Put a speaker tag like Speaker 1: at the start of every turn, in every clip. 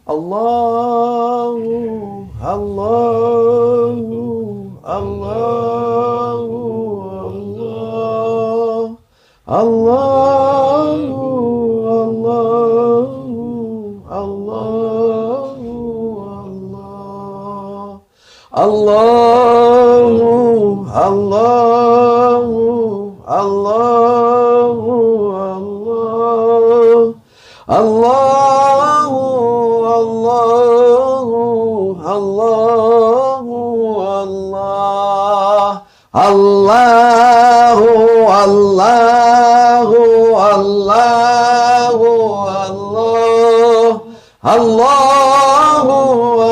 Speaker 1: Allahu, Allahu, Allahu, Allah, Allahu, Allahu, Allahu, Allah, Allahu, Allahu, Allahu, Allah, Allahu, Allahu, Allahu, Allah, Allahu,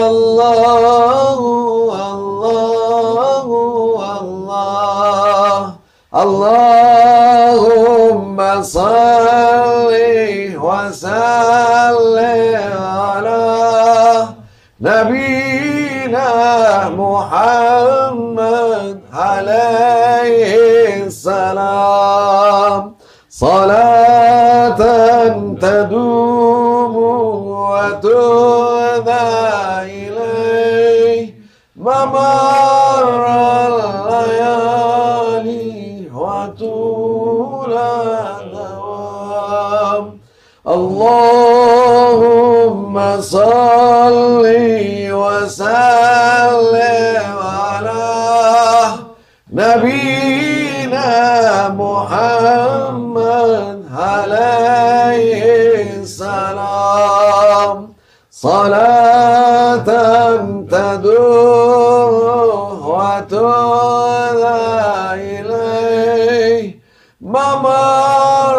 Speaker 1: Allahu, Allahu, Allah, Allahumma salli wa sallim ala Nabiina Muhammad عليه السلام صلاة تدوم وتهدى إليه ممر الليالي وطول الدوام اللهم صل وسلم على نبينا محمد عليه السلام صلاة تدوم وتهدى إليه ممر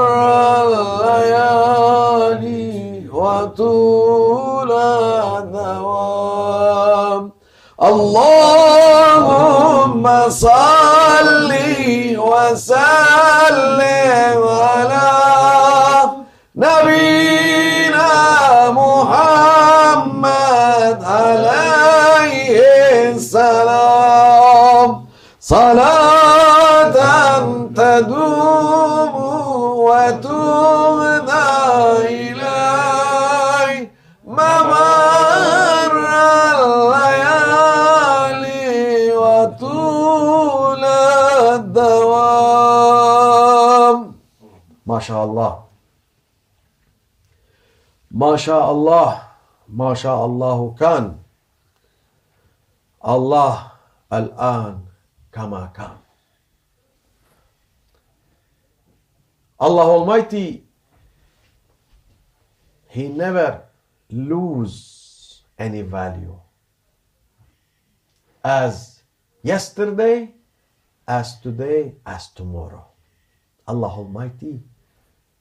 Speaker 1: الليالي وطول الدوام اللهم صل وسلم على نبينا محمد عليه السلام صلاة تدوم وتهدى إليه ممر الليالي وطول الدوام ما شاء الله ما شاء الله ما شاء الله كان الله الآن كما كان. Allah Almighty, He never lose any value. As yesterday, as today, as tomorrow. Allah Almighty,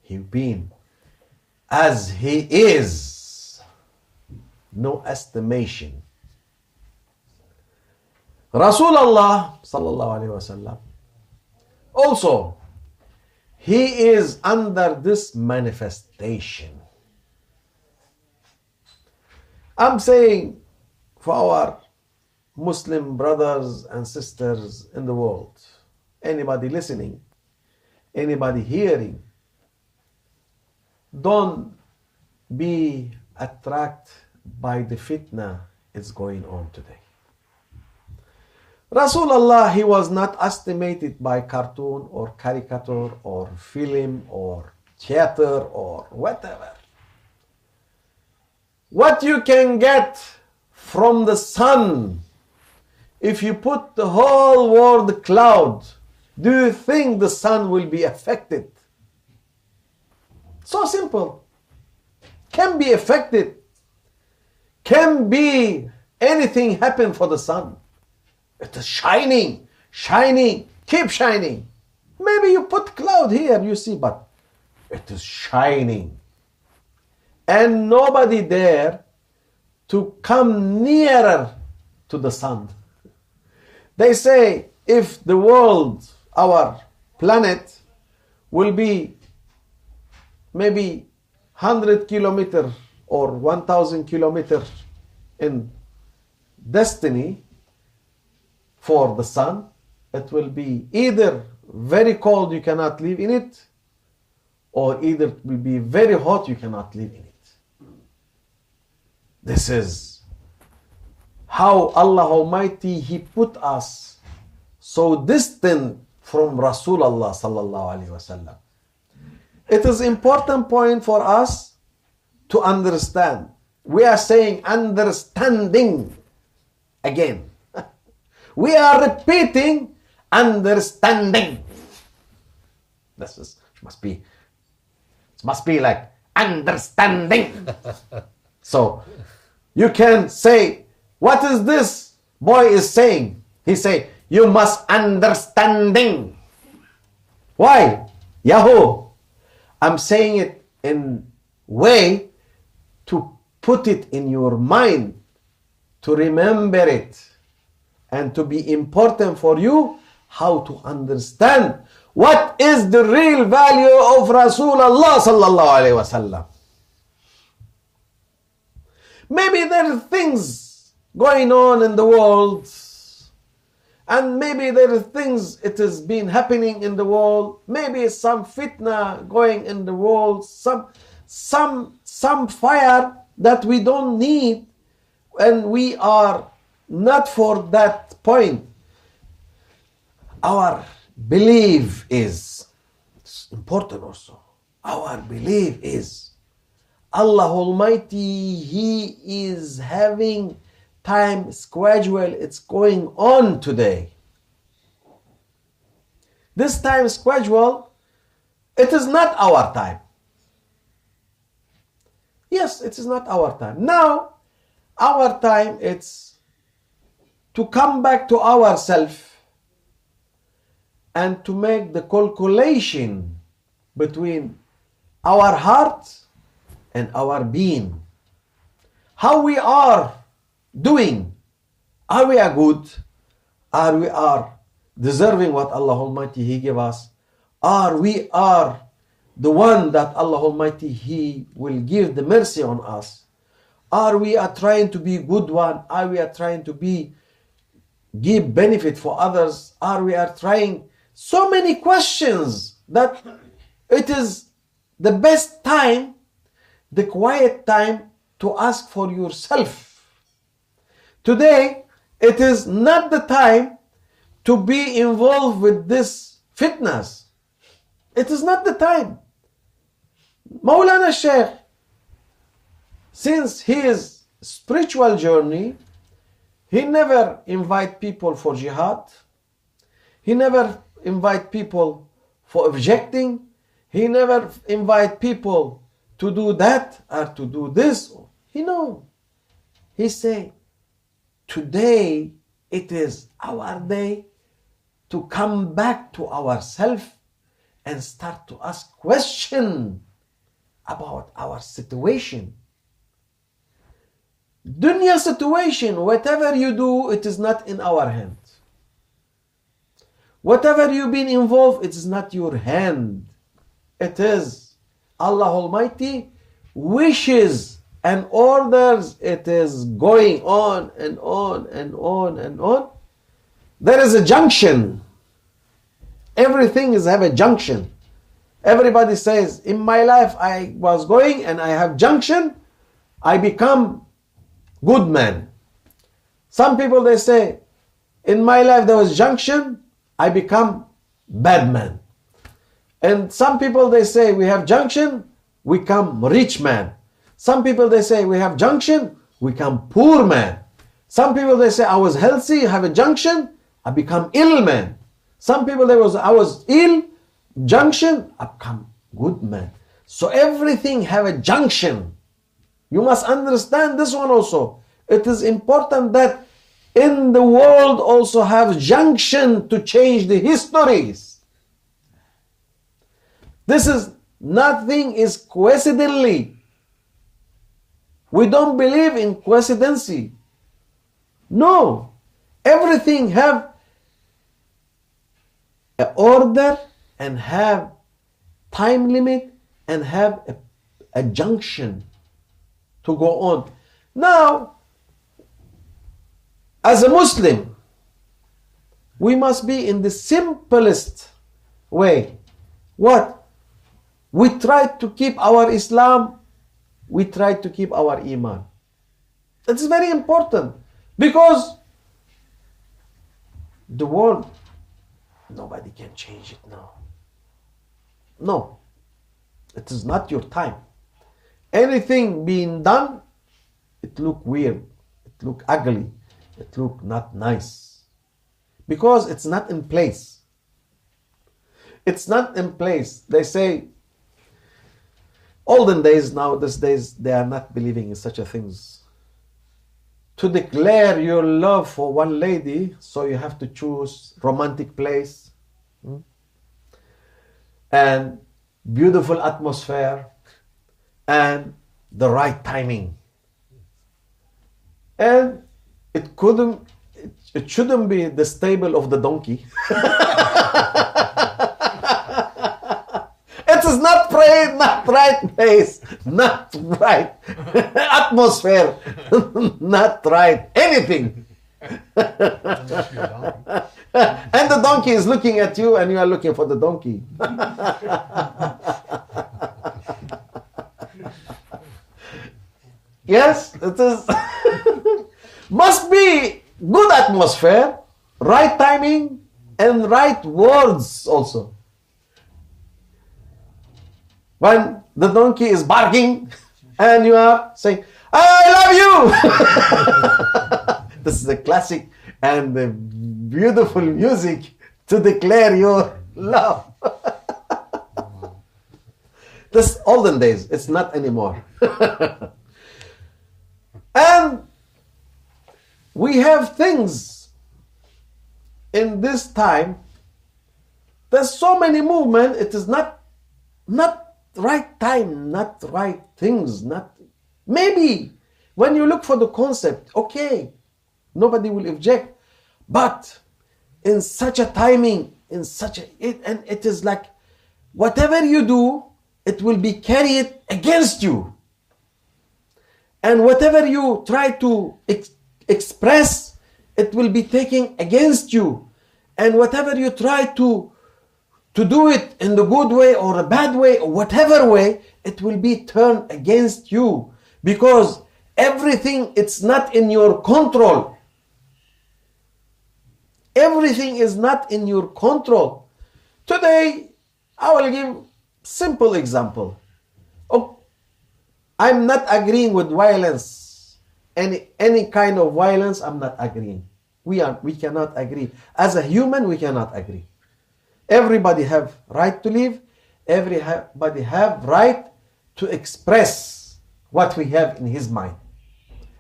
Speaker 1: He been as He is, no estimation. Rasulullah sallallahu alaihi wasallam also, he is under this manifestation. I'm saying for our Muslim brothers and sisters in the world, anybody listening, anybody hearing, don't be attracted by the fitna that's going on today. Rasulullah, he was not estimated by cartoon or caricature or film or theater or whatever. What you can get from the sun, if you put the whole world cloud, do you think the sun will be affected? So simple. Can be affected. Can be anything happen for the sun. It is shining, shining, keep shining. Maybe you put cloud here, you see, but it is shining. And nobody there to come nearer to the sun. They say if the world, our planet, will be maybe 100 kilometers or 1,000 kilometers in destiny for the sun, it will be either very cold, you cannot live in it, or either it will be very hot, you cannot live in it. This is how Allah Almighty, He put us so distant from Rasulullah sallallahu alaihi wasallam. It is important point for us to understand. We are saying understanding again. We are repeating understanding. It must be like understanding. So you can say, what is this boy is saying? He say, you must understanding. Why? Yahoo! I'm saying it in way to put it in your mind, to remember it, and to be important for you how to understand what is the real value of Rasulullah sallallahu alaihi wasallam. Maybe there are things going on in the world, and maybe there are things it has been happening in the world. Maybe some fitna going in the world, some fire that we don't need, and we are not for that point. Our belief is important also. Our belief is Allah Almighty, He is having time schedule. It's going on today. This time schedule, it is not our time. Yes, it is not our time. Now, our time it's to come back to ourselves and to make the calculation between our heart and our being. How we are doing. Are we good? Are we deserving what Allah Almighty He give us? Are we the one that Allah Almighty He will give the mercy on us? Are we trying to be good one? Are we trying to give benefit for others? Are we trying so many questions that it is the best time, the quiet time to ask for yourself. Today, it is not the time to be involved with this fitness. It is not the time. Maulana Sheikh, since his spiritual journey, he never invite people for jihad. He never invite people for objecting. He never invite people to do that or to do this. He say, today it is our day to come back to ourselves and start to ask questions about our situation. Dunya situation, whatever you do, it is not in our hands. Whatever you've been involved, it is not your hand. It is Allah Almighty wishes and orders. It is going on and on and on and on. There is a junction. Everything have a junction. Everybody says, in my life I was going and I have junction, I become good man. Some people they say, in my life there was junction, I become bad man. And some people they say, we have junction, we become rich man. Some people they say, we have junction, we become poor man. Some people they say, I was healthy, have a junction, I become ill man. Some people I was ill, junction, I become good man. So everything have a junction. You must understand this one also. It is important that in the world also have junction to change the histories. This is nothing is coincidentally. We don't believe in coincidency. No, everything have an order and have time limit and have a junction to go on. Now, as a Muslim, we must be in the simplest way. What? We try to keep our Islam, we try to keep our Iman. It's very important because the world, nobody can change it now. No, it is not your time. Anything being done, it look weird, it look ugly, it look not nice because it's not in place. It's not in place. They say, olden days, now these days, they are not believing in such a things. To declare your love for one lady, so you have to choose romantic place and beautiful atmosphere and the right timing. And it shouldn't be the stable of the donkey. It is not right place, not right atmosphere, not right anything. And the donkey is looking at you and you are looking for the donkey. Yes, it is. Must be good atmosphere, right timing, and right words also. When the donkey is barking and you are saying, I love you. This is a classic and the beautiful music to declare your love. This olden days, it's not anymore. And we have things in this time. There's so many movement. It is not right time, not right things, not maybe when you look for the concept, okay, nobody will object, but in such a timing, in such a and it is like whatever you do, it will be carried against you, and whatever you try to express, it will be taken against you, and whatever you try to do it in the good way or a bad way or whatever way, it will be turned against you because everything, it's not in your control. Everything is not in your control. Today, I will give simple example. Oh, I'm not agreeing with violence. Any kind of violence, I'm not agreeing. We cannot agree. As a human, we cannot agree. Everybody have right to live. Everybody have right to express what we have in his mind.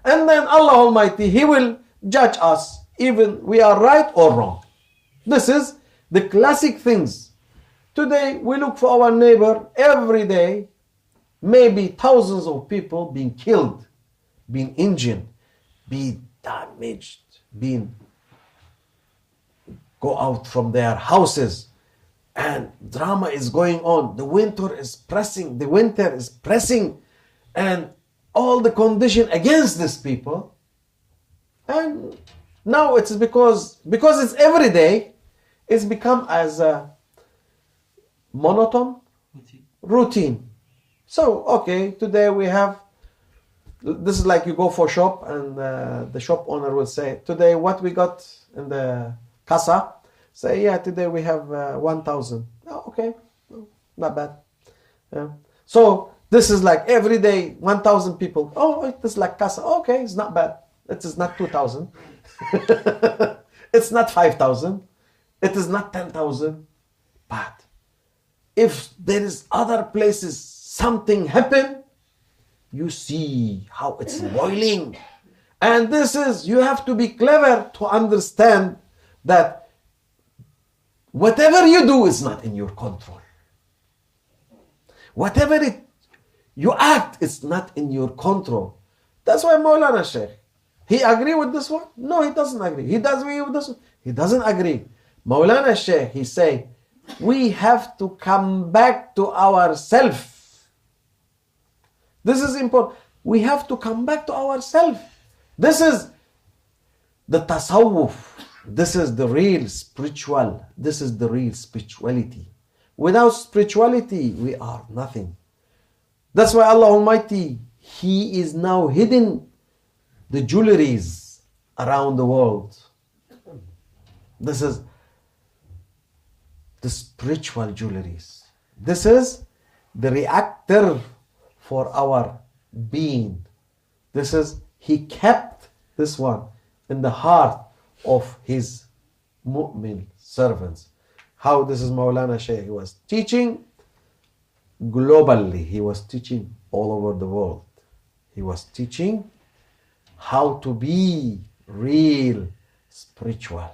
Speaker 1: And then Allah Almighty, He will judge us, even we are right or wrong. This is the classic things. Today, we look for our neighbor every day, maybe thousands of people being killed, being injured, being damaged, being go out from their houses. And drama is going on. The winter is pressing, and all the condition against these people. And now it's because it's every day, it's become as a monotone routine. So, okay, today we have, this is like you go for shop and the shop owner will say, today what we got in the casa? Say, yeah, today we have 1,000. Oh, okay, not bad. Yeah. So this is like every day 1,000 people. Oh, this is like casa. Okay, it's not bad. It is not 2,000. It's not 5,000. It is not 10,000. But if there is other places something happen, you see how it's boiling. And this is, you have to be clever to understand that whatever you do is not in your control. Whatever you act, it's not in your control. That's why Maulana Sheikh, he agree with this one? No, he doesn't agree. He does agree with this one? He doesn't agree. Maulana Sheikh, he say, we have to come back to ourselves. This is important. We have to come back to ourselves. This is the tasawwuf. This is the real spiritual. This is the real spirituality. Without spirituality, we are nothing. That's why Allah Almighty, He is now hidden the jewelries around the world. This is the spiritual jewelries. This is the reactor for our being. This is, He kept this one in the heart of His mu'min servants. How this is Maulana Shaykh. He was teaching globally. He was teaching all over the world. He was teaching how to be real spiritual.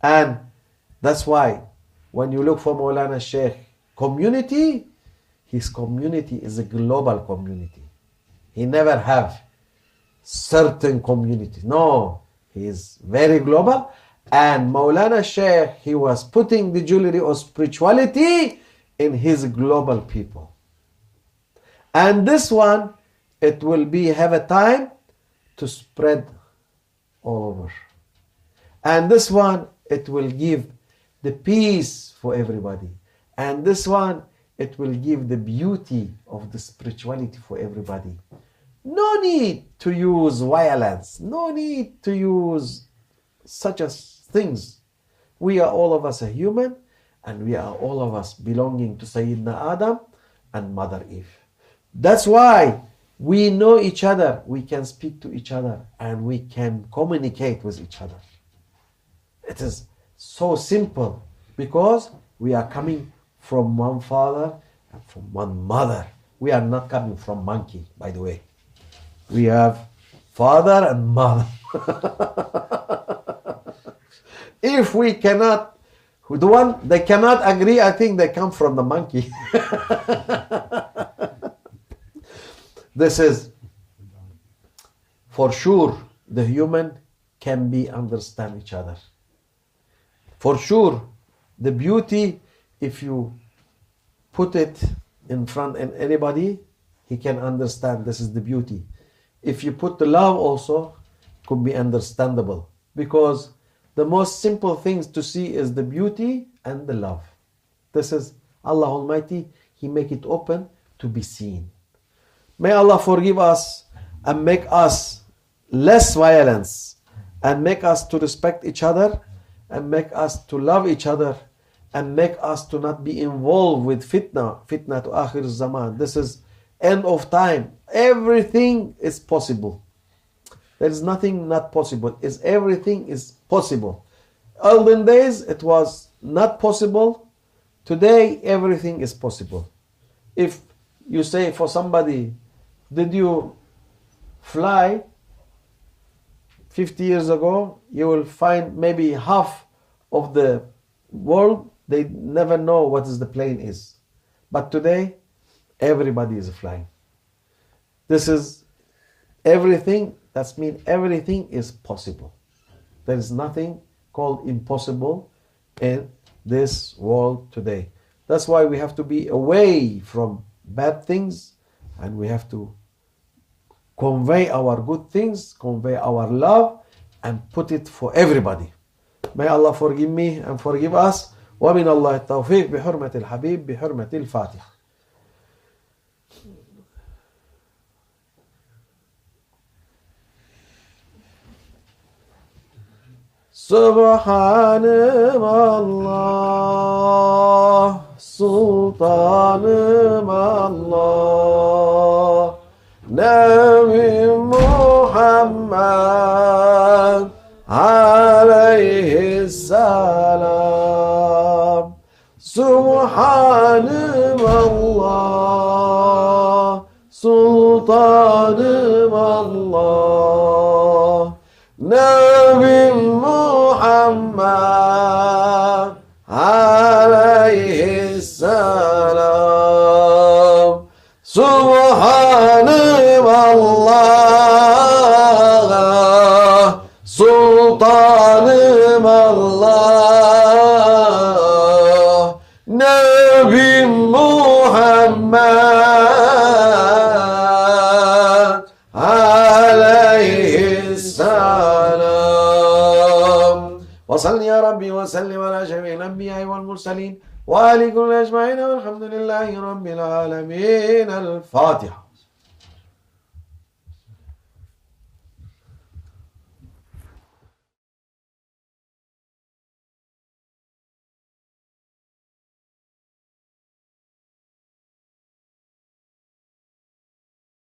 Speaker 1: And that's why when you look for Maulana Shaykh community, his community is a global community. He never have certain community. No, he is very global. And Maulana Shaykh, he was putting the jewelry of spirituality in his global people. And this one, it will be have a time to spread all over. And this one, it will give the peace for everybody. And this one, it will give the beauty of the spirituality for everybody. No need to use violence. No need to use such as things. We are all of us a human, and we are all of us belonging to Sayyidina Adam and Mother Eve. That's why we know each other, we can speak to each other, and we can communicate with each other. It is so simple because we are coming from one father and from one mother. We are not coming from monkey, by the way. We have father and mother. If we cannot, the one they cannot agree, I think they come from the monkey. This is for sure the human can be understand each other. For sure the beauty, if you put it in front of anybody, he can understand this is the beauty. If you put the love also, could be understandable, because the most simple things to see is the beauty and the love. This is Allah Almighty, He make it open to be seen. May Allah forgive us and make us less violence, and make us to respect each other, and make us to love each other, and make us to not be involved with fitna to akhir zaman. This is end of time. Everything is possible. There is nothing not possible. Everything is possible. Olden days it was not possible. Today everything is possible. If you say for somebody, did you fly 50 years ago? You will find maybe half of the world, they never know what is the plane is. But today, everybody is flying. This is everything. That means everything is possible. There is nothing called impossible in this world today. That's why we have to be away from bad things, and we have to convey our good things, convey our love, and put it for everybody. May Allah forgive me and forgive us. ومن الله التوفيق بحرمة الحبيب بحرمة الفاتحة. Subhanım Allah, Sultanım Allah, Nebi Muhammed aleyhisselam. Subhanım Allah, Sultanım Allah, Nebi Muhammed aleyhisselam. Subhanım Allah, Sultanım Allah, Nebi Muhammed aleyhisselam. وصل يا ربي وسلم على جميع الأنبياء والمرسلين وآل كل أجمعين والحمد لله رب العالمين. الفاتحة.